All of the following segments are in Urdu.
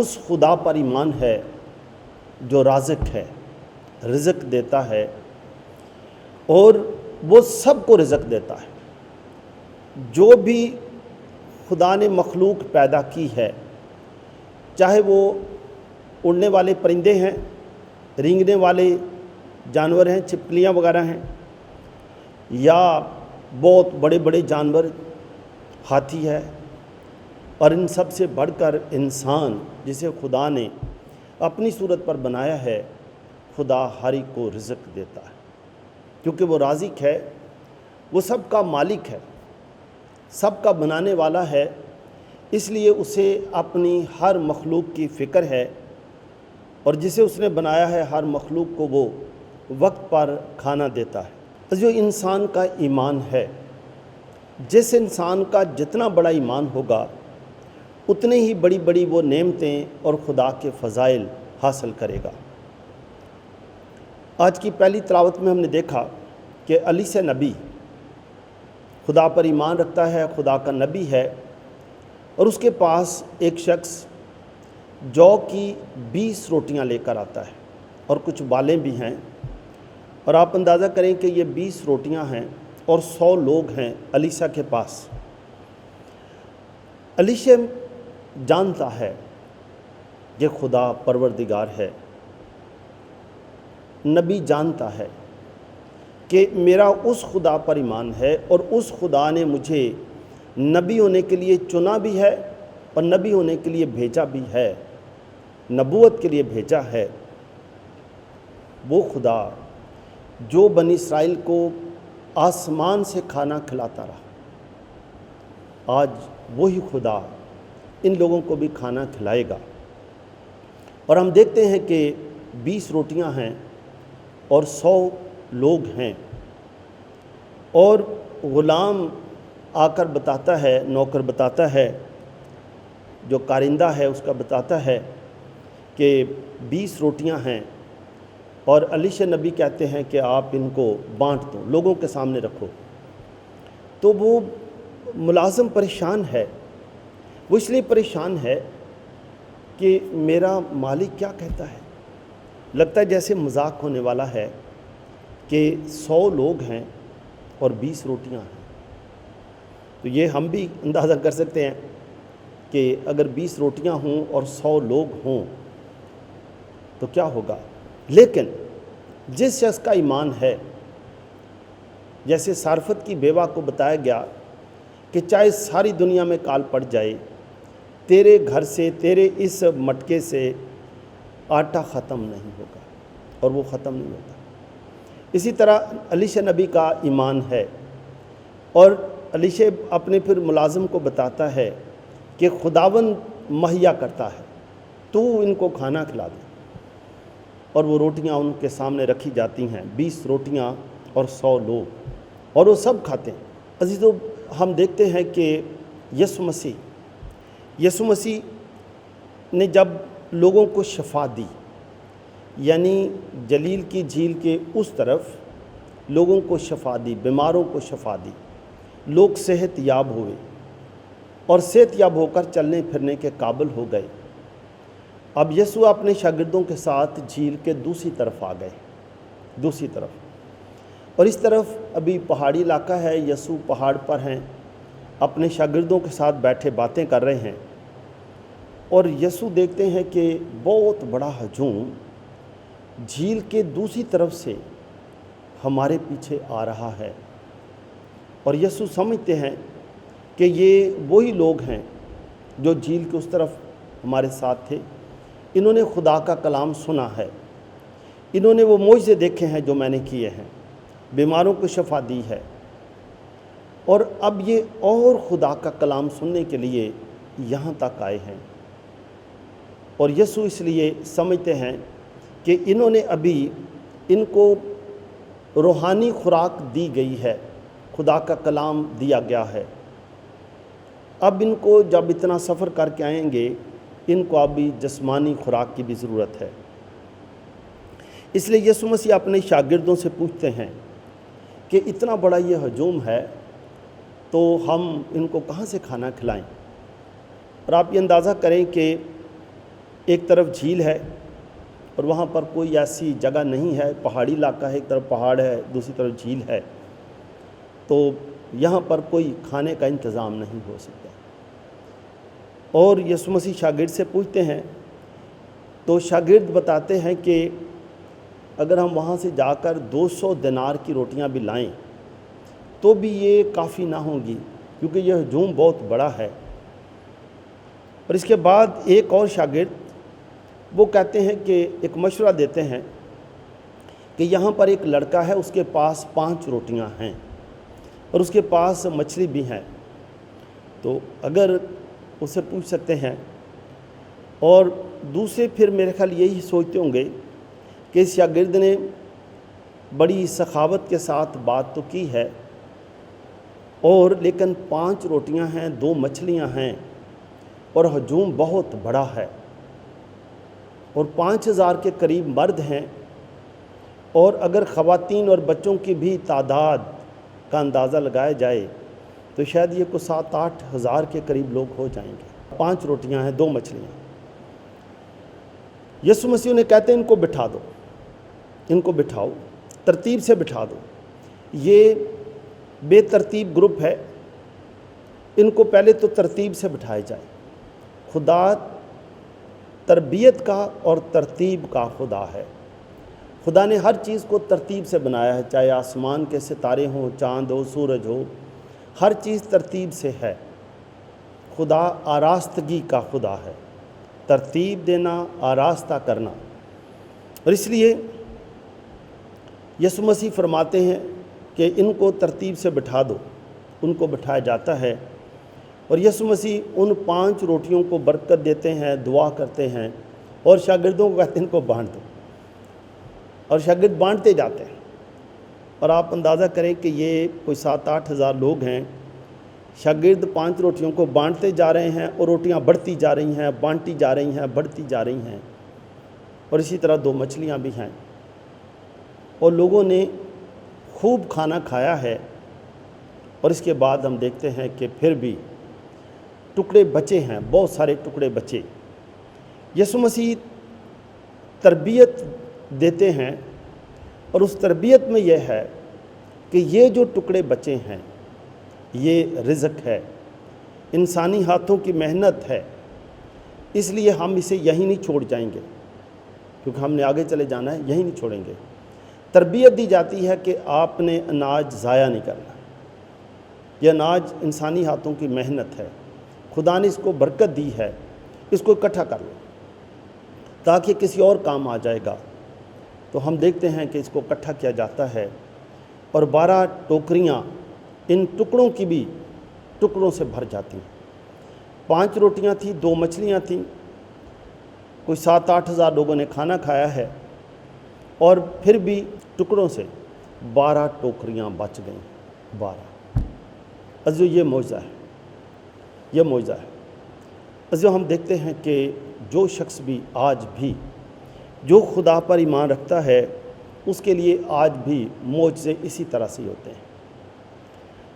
اس خدا پر ایمان ہے جو رازق ہے، رزق دیتا ہے، اور وہ سب کو رزق دیتا ہے۔ جو بھی خدا نے مخلوق پیدا کی ہے، چاہے وہ اڑنے والے پرندے ہیں، رینگنے والے جانور ہیں، چھپکلیاں وغیرہ ہیں، یا بہت بڑے بڑے جانور، ہاتھی ہے، اور ان سب سے بڑھ کر انسان جسے خدا نے اپنی صورت پر بنایا ہے، خدا ہر ایک کو رزق دیتا ہے، کیونکہ وہ رازق ہے، وہ سب کا مالک ہے، سب کا بنانے والا ہے، اس لیے اسے اپنی ہر مخلوق کی فکر ہے، اور جسے اس نے بنایا ہے ہر مخلوق کو وہ وقت پر کھانا دیتا ہے۔ جو انسان کا ایمان ہے، جس انسان کا جتنا بڑا ایمان ہوگا اتنے ہی بڑی بڑی وہ نعمتیں اور خدا کے فضائل حاصل کرے گا۔ آج کی پہلی تلاوت میں ہم نے دیکھا کہ علی سے نبی خدا پر ایمان رکھتا ہے، خدا کا نبی ہے، اور اس کے پاس ایک شخص جو کی 20 روٹیاں لے کر آتا ہے، اور کچھ بالیں بھی ہیں، اور آپ اندازہ کریں کہ یہ 20 روٹیاں ہیں اور 100 لوگ ہیں علیشہ کے پاس۔ علیشہ جانتا ہے کہ خدا پروردگار ہے، نبی جانتا ہے کہ میرا اس خدا پر ایمان ہے، اور اس خدا نے مجھے نبی ہونے کے لیے چنا بھی ہے اور نبی ہونے کے لیے بھیجا بھی ہے، نبوت کے لیے بھیجا ہے۔ وہ خدا جو بنی اسرائیل کو آسمان سے کھانا کھلاتا رہا، آج وہی خدا ان لوگوں کو بھی کھانا کھلائے گا۔ اور ہم دیکھتے ہیں کہ 20 روٹیاں ہیں اور 100 لوگ ہیں، اور غلام آ کر بتاتا ہے، نوکر بتاتا ہے، جو کارندہ ہے اس کا بتاتا ہے کہ 20 روٹیاں ہیں، اور علیشہ نبی کہتے ہیں کہ آپ ان کو بانٹ دو، لوگوں کے سامنے رکھو۔ تو وہ ملازم پریشان ہے، وہ اس لیے پریشان ہے کہ میرا مالک کیا کہتا ہے، لگتا ہے جیسے مذاق ہونے والا ہے کہ 100 لوگ ہیں اور 20 روٹیاں ہیں۔ تو یہ ہم بھی اندازہ کر سکتے ہیں کہ اگر 20 روٹیاں ہوں اور 100 لوگ ہوں تو کیا ہوگا۔ لیکن جس شخص کا ایمان ہے، جیسے صارفت کی بیوہ کو بتایا گیا کہ چاہے ساری دنیا میں کال پڑ جائے، تیرے گھر سے، تیرے اس مٹکے سے آٹا ختم نہیں ہوگا، اور وہ ختم نہیں ہوتا۔ اسی طرح علیشہ نبی کا ایمان ہے، اور علیشہ اپنے پھر ملازم کو بتاتا ہے کہ خداوند مہیا کرتا ہے، تو ان کو کھانا کھلا دے، اور وہ روٹیاں ان کے سامنے رکھی جاتی ہیں، 20 روٹیاں اور 100 لوگ، اور وہ سب کھاتے ہیں۔ عزیزو، ہم دیکھتے ہیں کہ یسوع مسیح نے جب لوگوں کو شفا دی، یعنی جلیل کی جھیل کے اس طرف لوگوں کو شفا دی، بیماروں کو شفا دی، لوگ صحت یاب ہوئے، اور صحت یاب ہو کر چلنے پھرنے کے قابل ہو گئے۔ اب یسوع اپنے شاگردوں کے ساتھ جھیل کے دوسری طرف آ گئے، دوسری طرف، اور اس طرف ابھی پہاڑی علاقہ ہے، یسوع پہاڑ پر ہیں، اپنے شاگردوں کے ساتھ بیٹھے باتیں کر رہے ہیں، اور یسوع دیکھتے ہیں کہ بہت بڑا ہجوم جھیل کے دوسری طرف سے ہمارے پیچھے آ رہا ہے، اور یسوع سمجھتے ہیں کہ یہ وہی لوگ ہیں جو جھیل کے اس طرف ہمارے ساتھ تھے، انہوں نے خدا کا کلام سنا ہے، انہوں نے وہ معجزے دیکھے ہیں جو میں نے کیے ہیں، بیماروں کو شفا دی ہے، اور اب یہ اور خدا کا کلام سننے کے لیے یہاں تک آئے ہیں۔ اور یسوع اس لیے سمجھتے ہیں کہ انہوں نے ابھی ان کو روحانی خوراک دی گئی ہے، خدا کا کلام دیا گیا ہے، اب ان کو جب اتنا سفر کر کے آئیں گے، ان کو ابھی جسمانی خوراک کی بھی ضرورت ہے۔ اس لیے یسوع مسیح اپنے شاگردوں سے پوچھتے ہیں کہ اتنا بڑا یہ ہجوم ہے تو ہم ان کو کہاں سے کھانا کھلائیں۔ اور آپ یہ اندازہ کریں کہ ایک طرف جھیل ہے اور وہاں پر کوئی ایسی جگہ نہیں ہے، پہاڑی علاقہ ہے، ایک طرف پہاڑ ہے، دوسری طرف جھیل ہے، تو یہاں پر کوئی کھانے کا انتظام نہیں ہو سکتا۔ اور یسوع مسیح شاگرد سے پوچھتے ہیں تو شاگرد بتاتے ہیں کہ اگر ہم وہاں سے جا کر 200 دینار کی روٹیاں بھی لائیں تو بھی یہ کافی نہ ہوں گی، کیونکہ یہ ہجوم بہت بڑا ہے۔ اور اس کے بعد ایک اور شاگرد وہ کہتے ہیں کہ ایک مشورہ دیتے ہیں کہ یہاں پر ایک لڑکا ہے، اس کے پاس 5 روٹیاں ہیں اور اس کے پاس مچھلی بھی ہیں، تو اگر اسے پوچھ سکتے ہیں۔ اور دوسرے پھر میرے خیال یہی سوچتے ہوں گے کہ اس شاگرد نے بڑی سخاوت کے ساتھ بات تو کی ہے، اور لیکن 5 روٹیاں ہیں، 2 مچھلیاں ہیں اور ہجوم بہت بڑا ہے، اور 5000 کے قریب مرد ہیں، اور اگر خواتین اور بچوں کی بھی تعداد کا اندازہ لگایا جائے تو شاید یہ کوئی 7-8 ہزار کے قریب لوگ ہو جائیں گے۔ 5 روٹیاں ہیں، 2 مچھلیاں۔ یسوع مسیح نے کہتے ہیں ان کو بٹھا دو، ان کو بٹھاؤ، ترتیب سے بٹھا دو۔ یہ بے ترتیب گروپ ہے، ان کو پہلے تو ترتیب سے بٹھائے جائے۔ خدا تربیت کا اور ترتیب کا خدا ہے۔ خدا نے ہر چیز کو ترتیب سے بنایا ہے، چاہے آسمان کے ستارے ہوں، چاند ہو، سورج ہو، ہر چیز ترتیب سے ہے۔ خدا آراستگی کا خدا ہے، ترتیب دینا، آراستہ کرنا۔ اور اس لیے یسوع مسیح فرماتے ہیں کہ ان کو ترتیب سے بٹھا دو، ان کو بٹھایا جاتا ہے۔ اور یسوع مسیح ان 5 روٹیوں کو برکت دیتے ہیں، دعا کرتے ہیں اور شاگردوں کو کہتے ہیں ان کو بانٹ دو، اور شاگرد بانٹتے جاتے ہیں۔ اور آپ اندازہ کریں کہ یہ کوئی 7-8 ہزار لوگ ہیں، شاگرد 5 روٹیوں کو بانٹتے جا رہے ہیں اور روٹیاں بڑھتی جا رہی ہیں، بانٹی جا رہی ہیں، بڑھتی جا رہی ہیں، اور اسی طرح 2 مچھلیاں بھی ہیں، اور لوگوں نے خوب کھانا کھایا ہے۔ اور اس کے بعد ہم دیکھتے ہیں کہ پھر بھی ٹکڑے بچے ہیں، بہت سارے ٹکڑے بچے۔ یسوع مسیح تربیت دیتے ہیں، اور اس تربیت میں یہ ہے کہ یہ جو ٹکڑے بچے ہیں یہ رزق ہے، انسانی ہاتھوں کی محنت ہے، اس لیے ہم اسے یہیں نہیں چھوڑ جائیں گے، کیونکہ ہم نے آگے چلے جانا ہے، یہیں نہیں چھوڑیں گے۔ تربیت دی جاتی ہے کہ آپ نے اناج ضائع نہیں کرنا، یہ اناج انسانی ہاتھوں کی محنت ہے، خدا نے اس کو برکت دی ہے، اس کو اکٹھا کر لو تاکہ کسی اور کام آ جائے گا۔ تو ہم دیکھتے ہیں کہ اس کو اکٹھا کیا جاتا ہے، اور 12 ٹوکریاں ان ٹکڑوں کی بھی ٹکڑوں سے بھر جاتی ہیں۔ 5 روٹیاں تھیں، 2 مچھلیاں تھیں، کوئی 7-8 ہزار لوگوں نے کھانا کھایا ہے، اور پھر بھی ٹکڑوں سے 12 ٹوکریاں بچ گئیں، 12۔ عزیزو یہ معجزہ ہے، یہ معجزہ ہے۔ عزیزو ہم دیکھتے ہیں کہ جو شخص بھی آج بھی جو خدا پر ایمان رکھتا ہے اس کے لیے آج بھی معجزے اسی طرح سے ہوتے ہیں۔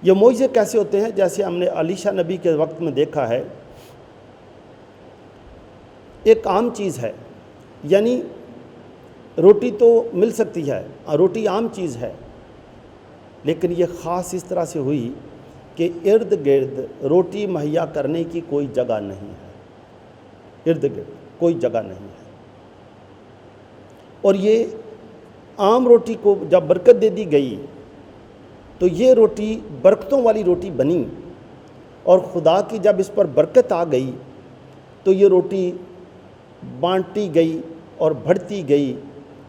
یہ معجزے کیسے ہوتے ہیں؟ جیسے ہم نے علیشا نبی کے وقت میں دیکھا ہے، ایک عام چیز ہے، یعنی روٹی تو مل سکتی ہے، روٹی عام چیز ہے، لیکن یہ خاص اس طرح سے ہوئی کہ ارد گرد روٹی مہیا کرنے کی کوئی جگہ نہیں ہے، ارد گرد کوئی جگہ نہیں ہے۔ اور یہ عام روٹی کو جب برکت دے دی گئی تو یہ روٹی برکتوں والی روٹی بنی، اور خدا کی جب اس پر برکت آ گئی تو یہ روٹی بانٹی گئی اور بڑھتی گئی،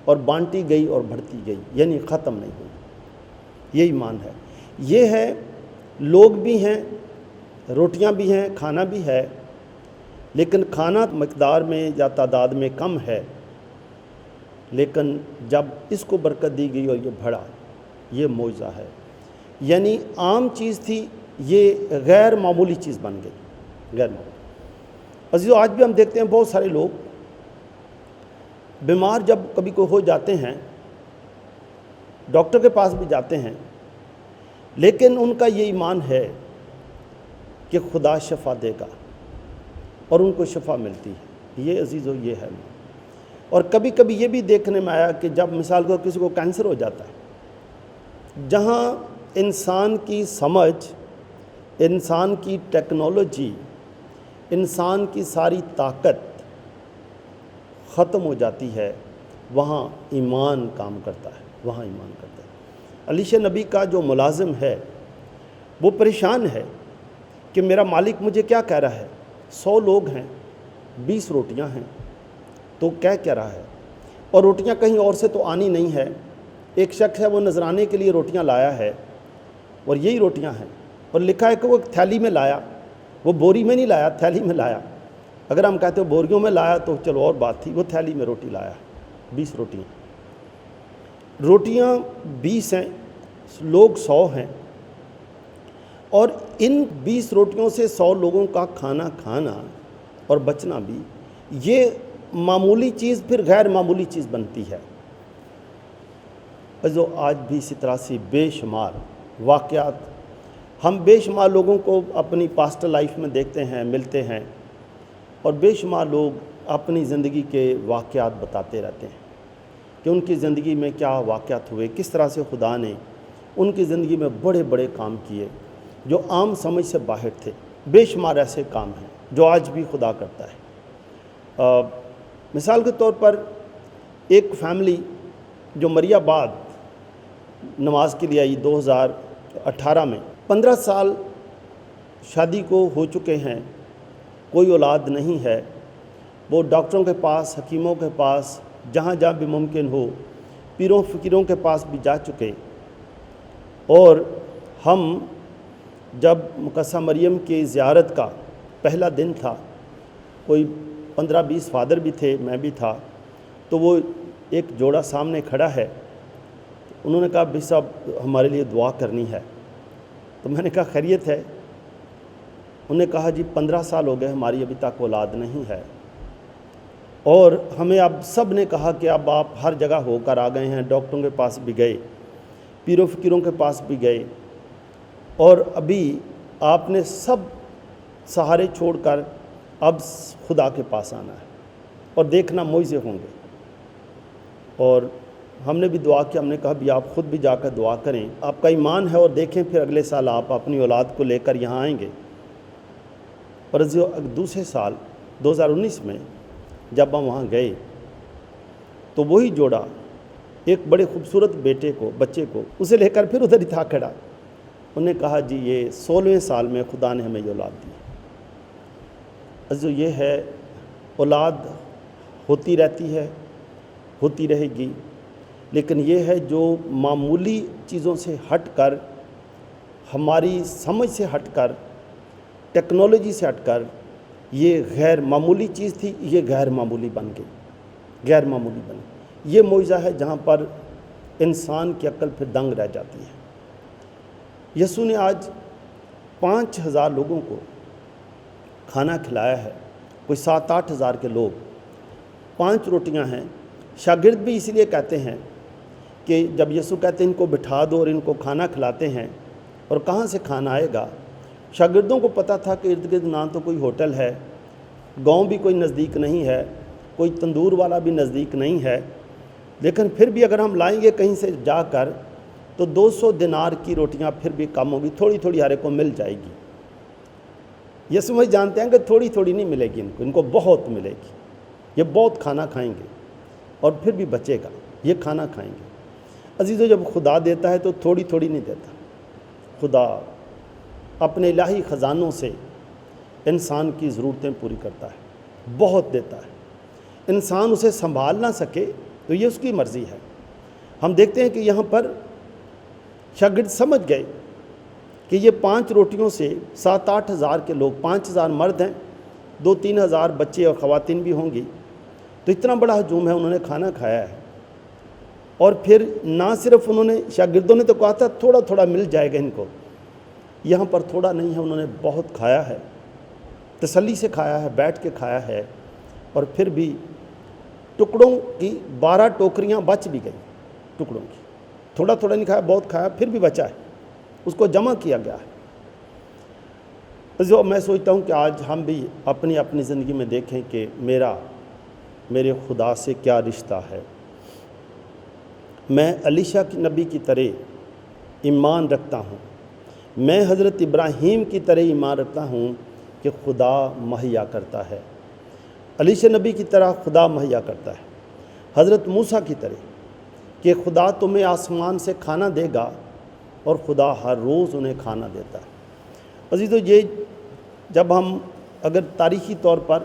اور بانٹی گئی اور بڑھتی گئی، یعنی ختم نہیں ہوئی۔ یہ ایمان ہے، یہ ہے لوگ بھی ہیں، روٹیاں بھی ہیں، کھانا بھی ہے، لیکن کھانا مقدار میں یا تعداد میں کم ہے، لیکن جب اس کو برکت دی گئی اور یہ بڑھا، یہ معجزہ ہے۔ یعنی عام چیز تھی، یہ غیر معمولی چیز بن گئی، غیر معمولی۔ عزیزو آج بھی ہم دیکھتے ہیں بہت سارے لوگ بیمار جب کبھی کوئی ہو جاتے ہیں، ڈاکٹر کے پاس بھی جاتے ہیں، لیکن ان کا یہ ایمان ہے کہ خدا شفا دے گا، اور ان کو شفا ملتی ہے۔ یہ عزیزو یہ ہے۔ اور کبھی کبھی یہ بھی دیکھنے میں آیا کہ جب مثال کو کسی کو کینسر ہو جاتا ہے، جہاں انسان کی سمجھ، انسان کی ٹیکنالوجی، انسان کی ساری طاقت ختم ہو جاتی ہے، وہاں ایمان کام کرتا ہے، وہاں ایمان کرتا ہے۔ علیشہ نبی کا جو ملازم ہے وہ پریشان ہے کہ میرا مالک مجھے کیا کہہ رہا ہے، 100 لوگ ہیں، 20 روٹیاں ہیں، تو کیا رہا ہے، اور روٹیاں کہیں اور سے تو آنی نہیں ہے۔ ایک شخص ہے وہ نذرانے کے لیے روٹیاں لایا ہے، اور یہی روٹیاں ہیں، اور لکھا ہے کہ وہ ایک تھیلی میں لایا، وہ بوری میں نہیں لایا، تھیلی میں لایا۔ اگر ہم کہتے ہو بوریوں میں لایا تو چلو اور بات تھی، وہ تھیلی میں روٹی لایا، 20 روٹیاں 20 ہیں، لوگ 100 ہیں، اور ان 20 روٹیوں سے 100 لوگوں کا کھانا کھانا اور بچنا بھی، یہ معمولی چیز پھر غیر معمولی چیز بنتی ہے۔ جو آج بھی اسی طرح سے بے شمار واقعات ہم بے شمار لوگوں کو اپنی پاسٹ لائف میں دیکھتے ہیں، ملتے ہیں، اور بے شمار لوگ اپنی زندگی کے واقعات بتاتے رہتے ہیں کہ ان کی زندگی میں کیا واقعات ہوئے، کس طرح سے خدا نے ان کی زندگی میں بڑے بڑے کام کیے جو عام سمجھ سے باہر تھے۔ بے شمار ایسے کام ہیں جو آج بھی خدا کرتا ہے۔ مثال کے طور پر ایک فیملی جو مری آباد نماز کے لیے آئی 2018 میں، 15 سال شادی کو ہو چکے ہیں، کوئی اولاد نہیں ہے، وہ ڈاکٹروں کے پاس، حکیموں کے پاس، جہاں جہاں بھی ممکن ہو، پیروں فقیروں کے پاس بھی جا چکے، اور ہم جب مقدسہ مریم کی زیارت کا پہلا دن تھا، کوئی 15-20 فادر بھی تھے، میں بھی تھا، تو وہ ایک جوڑا سامنے کھڑا ہے، انہوں نے کہا بھائی صاحب ہمارے لیے دعا کرنی ہے۔ تو میں نے کہا خیریت ہے؟ انہوں نے کہا جی 15 سال ہو گئے ہماری ابھی تک اولاد نہیں ہے، اور ہمیں اب سب نے کہا کہ اب آپ ہر جگہ ہو کر آ گئے ہیں، ڈاکٹروں کے پاس بھی گئے، پیر و فقیروں کے پاس بھی گئے، اور ابھی آپ نے سب سہارے چھوڑ کر اب خدا کے پاس آنا ہے اور دیکھنا معجزے ہوں گے۔ اور ہم نے بھی دعا کی، ہم نے کہا بھی آپ خود بھی جا کر دعا کریں، آپ کا ایمان ہے، اور دیکھیں پھر اگلے سال آپ اپنی اولاد کو لے کر یہاں آئیں گے۔ اور دوسرے سال 2019 میں جب ہم وہاں گئے تو وہی جوڑا ایک بڑے خوبصورت بچے کو اسے لے کر پھر ادھر ہی تھا کھڑا، انہوں نے کہا جی یہ 16ویں سال میں خدا نے ہمیں یہ اولاد دی۔ جو یہ ہے، اولاد ہوتی رہتی ہے، ہوتی رہے گی، لیکن یہ ہے جو معمولی چیزوں سے ہٹ کر، ہماری سمجھ سے ہٹ کر، ٹیکنالوجی سے ہٹ کر، یہ غیر معمولی چیز تھی، یہ غیر معمولی بن گئی، غیر معمولی بن گئی۔ یہ معجزہ ہے جہاں پر انسان کی عقل پھر دنگ رہ جاتی ہے۔ یسوع نے آج 5000 لوگوں کو کھانا کھلایا ہے، کوئی 7-8 ہزار کے لوگ، 5 روٹیاں ہیں۔ شاگرد بھی اسی لیے کہتے ہیں کہ جب یسوع کہتے ہیں ان کو بٹھا دو اور ان کو کھانا کھلاتے ہیں، اور کہاں سے کھانا آئے گا؟ شاگردوں کو پتہ تھا کہ ارد گرد نہ تو کوئی ہوٹل ہے، گاؤں بھی کوئی نزدیک نہیں ہے، کوئی تندور والا بھی نزدیک نہیں ہے، لیکن پھر بھی اگر ہم لائیں گے کہیں سے جا کر تو 200 دینار کی روٹیاں پھر بھی کم ہوگی، تھوڑی تھوڑی ہر ایک کو مل جائے گی۔ یسوع میں جانتے ہیں کہ تھوڑی تھوڑی نہیں ملے گی، ان کو بہت ملے گی، یہ بہت کھانا کھائیں گے، اور پھر بھی بچے گا، یہ کھانا کھائیں گے۔ عزیزو، جب خدا دیتا ہے تو تھوڑی تھوڑی نہیں دیتا، خدا اپنے الہی خزانوں سے انسان کی ضرورتیں پوری کرتا ہے، بہت دیتا ہے۔ انسان اسے سنبھال نہ سکے تو یہ اس کی مرضی ہے۔ ہم دیکھتے ہیں کہ یہاں پر شاگرد سمجھ گئے کہ یہ 5 روٹیوں سے 7-8 ہزار کے لوگ، 5000 مرد ہیں، 2-3 ہزار بچے اور خواتین بھی ہوں گی، تو اتنا بڑا ہجوم ہے، انہوں نے کھانا کھایا ہے۔ اور پھر نہ صرف انہوں نے، شاگردوں نے تو کہا تھا تھوڑا تھوڑا مل جائے گا ان کو، یہاں پر تھوڑا نہیں ہے، انہوں نے بہت کھایا ہے، تسلی سے کھایا ہے، بیٹھ کے کھایا ہے، اور پھر بھی ٹکڑوں کی 12 ٹوکریاں بچ بھی گئی، ٹکڑوں کی، تھوڑا تھوڑا نہیں کھایا، بہت کھایا، پھر بھی بچا ہے، اس کو جمع کیا گیا ہے۔ جو میں سوچتا ہوں کہ آج ہم بھی اپنی اپنی زندگی میں دیکھیں کہ میرے خدا سے کیا رشتہ ہے۔ میں علیشہ کی نبی کی طرح ایمان رکھتا ہوں، میں حضرت ابراہیم کی طرح ایمان رکھتا ہوں کہ خدا مہیا کرتا ہے، علیشہ نبی کی طرح خدا مہیا کرتا ہے، حضرت موسیٰ کی طرح کہ خدا تمہیں آسمان سے کھانا دے گا اور خدا ہر روز انہیں کھانا دیتا ہے۔ عزیزو، یہ جب ہم اگر تاریخی طور پر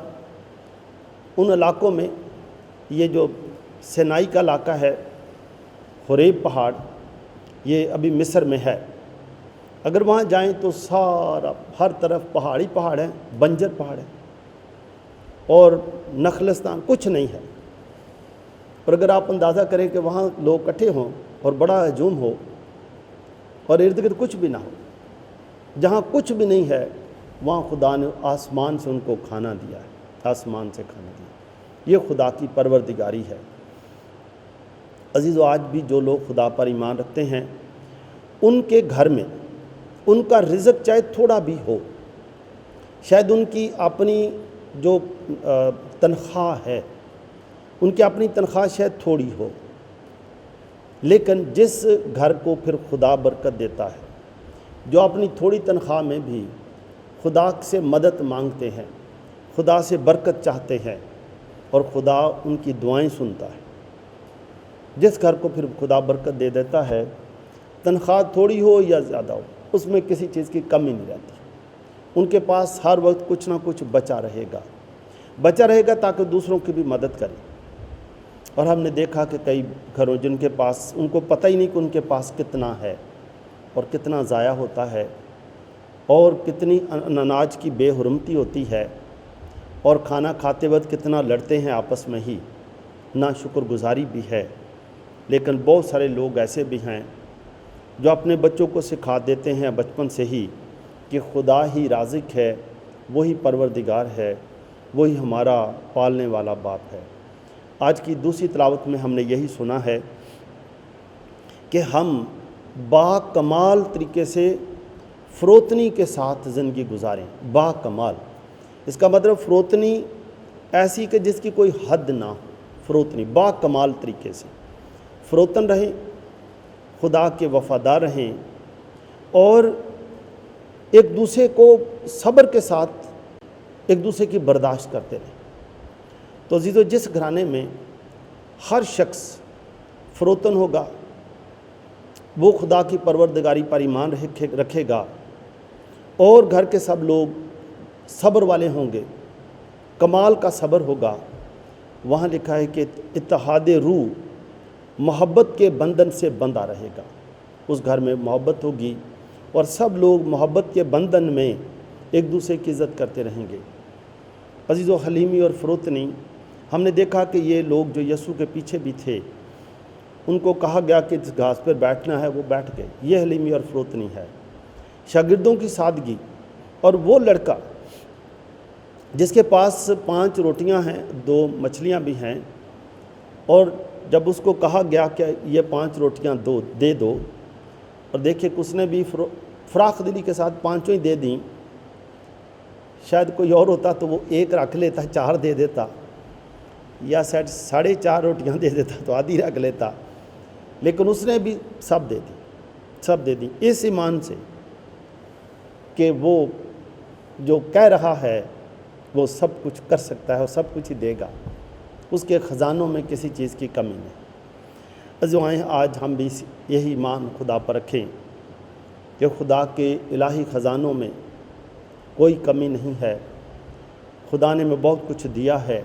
ان علاقوں میں، یہ جو سینائی کا علاقہ ہے، حریب پہاڑ، یہ ابھی مصر میں ہے، اگر وہاں جائیں تو سارا ہر طرف پہاڑی پہاڑ ہیں، بنجر پہاڑ ہیں اور نخلستان کچھ نہیں ہے۔ اور اگر آپ اندازہ کریں کہ وہاں لوگ اکٹھے ہوں اور بڑا ہجوم ہو اور ارد گرد کچھ بھی نہ ہو، جہاں کچھ بھی نہیں ہے وہاں خدا نے آسمان سے ان کو کھانا دیا ہے، آسمان سے کھانا دیا۔ یہ خدا کی پروردگاری ہے۔ عزیزو، آج بھی جو لوگ خدا پر ایمان رکھتے ہیں، ان کے گھر میں ان کا رزق چاہے تھوڑا بھی ہو، شاید ان کی اپنی جو تنخواہ ہے، ان کی اپنی تنخواہ شاید تھوڑی ہو، لیکن جس گھر کو پھر خدا برکت دیتا ہے، جو اپنی تھوڑی تنخواہ میں بھی خدا سے مدد مانگتے ہیں، خدا سے برکت چاہتے ہیں، اور خدا ان کی دعائیں سنتا ہے، جس گھر کو پھر خدا برکت دے دیتا ہے، تنخواہ تھوڑی ہو یا زیادہ ہو، اس میں کسی چیز کی کمی نہیں رہتی۔ ان کے پاس ہر وقت کچھ نہ کچھ بچا رہے گا تاکہ دوسروں کی بھی مدد کرے۔ اور ہم نے دیکھا کہ کئی گھروں جن کے پاس، ان کو پتہ ہی نہیں کہ ان کے پاس کتنا ہے اور کتنا ضائع ہوتا ہے، اور کتنی اناج کی بے حرمتی ہوتی ہے، اور کھانا کھاتے وقت کتنا لڑتے ہیں آپس میں ہی، نا شکر گزاری بھی ہے۔ لیکن بہت سارے لوگ ایسے بھی ہیں جو اپنے بچوں کو سکھا دیتے ہیں بچپن سے ہی کہ خدا ہی رازق ہے، وہی پروردگار ہے، وہی ہمارا پالنے والا باپ ہے۔ آج کی دوسری تلاوت میں ہم نے یہی سنا ہے کہ ہم با کمال طریقے سے فروتنی کے ساتھ زندگی گزاریں۔ با کمال، اس کا مطلب فروتنی ایسی کہ جس کی کوئی حد نہ ہو، فروتنی با کمال طریقے سے فروتن رہیں، خدا کے وفادار رہیں، اور ایک دوسرے کو صبر کے ساتھ ایک دوسرے کی برداشت کرتے رہیں۔ تو عزیزو، جس گھرانے میں ہر شخص فروتن ہوگا، وہ خدا کی پروردگاری پر ایمان رکھے گا، اور گھر کے سب لوگ صبر والے ہوں گے، کمال کا صبر ہوگا، وہاں لکھا ہے کہ اتحاد روح محبت کے بندھن سے بندھا رہے گا۔ اس گھر میں محبت ہوگی اور سب لوگ محبت کے بندھن میں ایک دوسرے کی عزت کرتے رہیں گے۔ عزیزو، حلیمی اور فروتنی، ہم نے دیکھا کہ یہ لوگ جو یسوع کے پیچھے بھی تھے، ان کو کہا گیا کہ جس گھاس پر بیٹھنا ہے وہ بیٹھ گئے۔ یہ حلیمی اور فروتنی ہے۔ شاگردوں کی سادگی، اور وہ لڑکا جس کے پاس 5 روٹیاں ہیں، 2 مچھلیاں بھی ہیں، اور جب اس کو کہا گیا کہ یہ 5 روٹیاں دے دو، اور دیکھیں کہ اس نے بھی فراخ دلی کے ساتھ 5 ہی دے دیں۔ شاید کوئی اور ہوتا تو وہ 1 رکھ لیتا، 4 دے دیتا، یا شاید 4.5 روٹیاں دے دیتا تو آدھی رکھ لیتا، لیکن اس نے بھی سب دے دی، اس ایمان سے کہ وہ جو کہہ رہا ہے وہ سب کچھ کر سکتا ہے اور سب کچھ ہی دے گا، اس کے خزانوں میں کسی چیز کی کمی نہیں۔ عزیزائیں، آج ہم بھی یہی ایمان خدا پر رکھیں کہ خدا کے الہی خزانوں میں کوئی کمی نہیں ہے۔ خدا نے ہمیں بہت کچھ دیا ہے،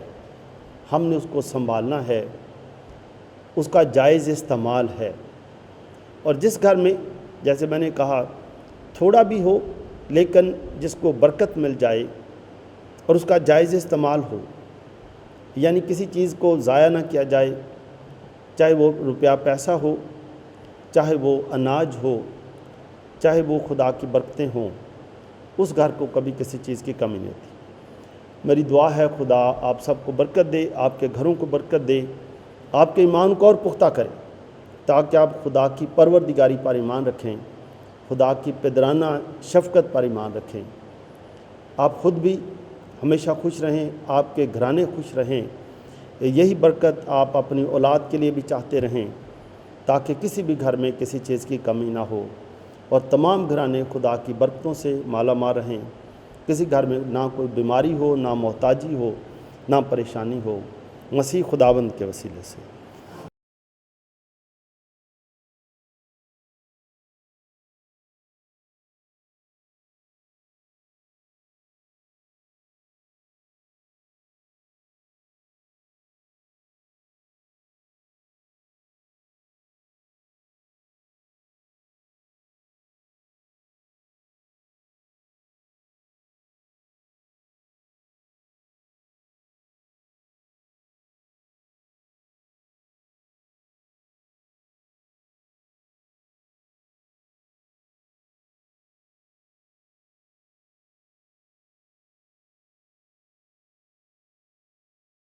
ہم نے اس کو سنبھالنا ہے، اس کا جائز استعمال ہے۔ اور جس گھر میں، جیسے میں نے کہا، تھوڑا بھی ہو لیکن جس کو برکت مل جائے اور اس کا جائز استعمال ہو، یعنی کسی چیز کو ضائع نہ کیا جائے، چاہے وہ روپیہ پیسہ ہو، چاہے وہ اناج ہو، چاہے وہ خدا کی برکتیں ہوں، اس گھر کو کبھی کسی چیز کی کمی نہیں ہوتی۔ میری دعا ہے خدا آپ سب کو برکت دے، آپ کے گھروں کو برکت دے، آپ کے ایمان کو اور پختہ کرے، تاکہ آپ خدا کی پروردگاری پر ایمان رکھیں، خدا کی پدرانہ شفقت پر ایمان رکھیں، آپ خود بھی ہمیشہ خوش رہیں، آپ کے گھرانے خوش رہیں، یہی برکت آپ اپنی اولاد کے لیے بھی چاہتے رہیں تاکہ کسی بھی گھر میں کسی چیز کی کمی نہ ہو اور تمام گھرانے خدا کی برکتوں سے مالا مال رہیں، کسی گھر میں نہ کوئی بیماری ہو، نہ محتاجی ہو، نہ پریشانی ہو، مسیح خداوند کے وسیلے سے۔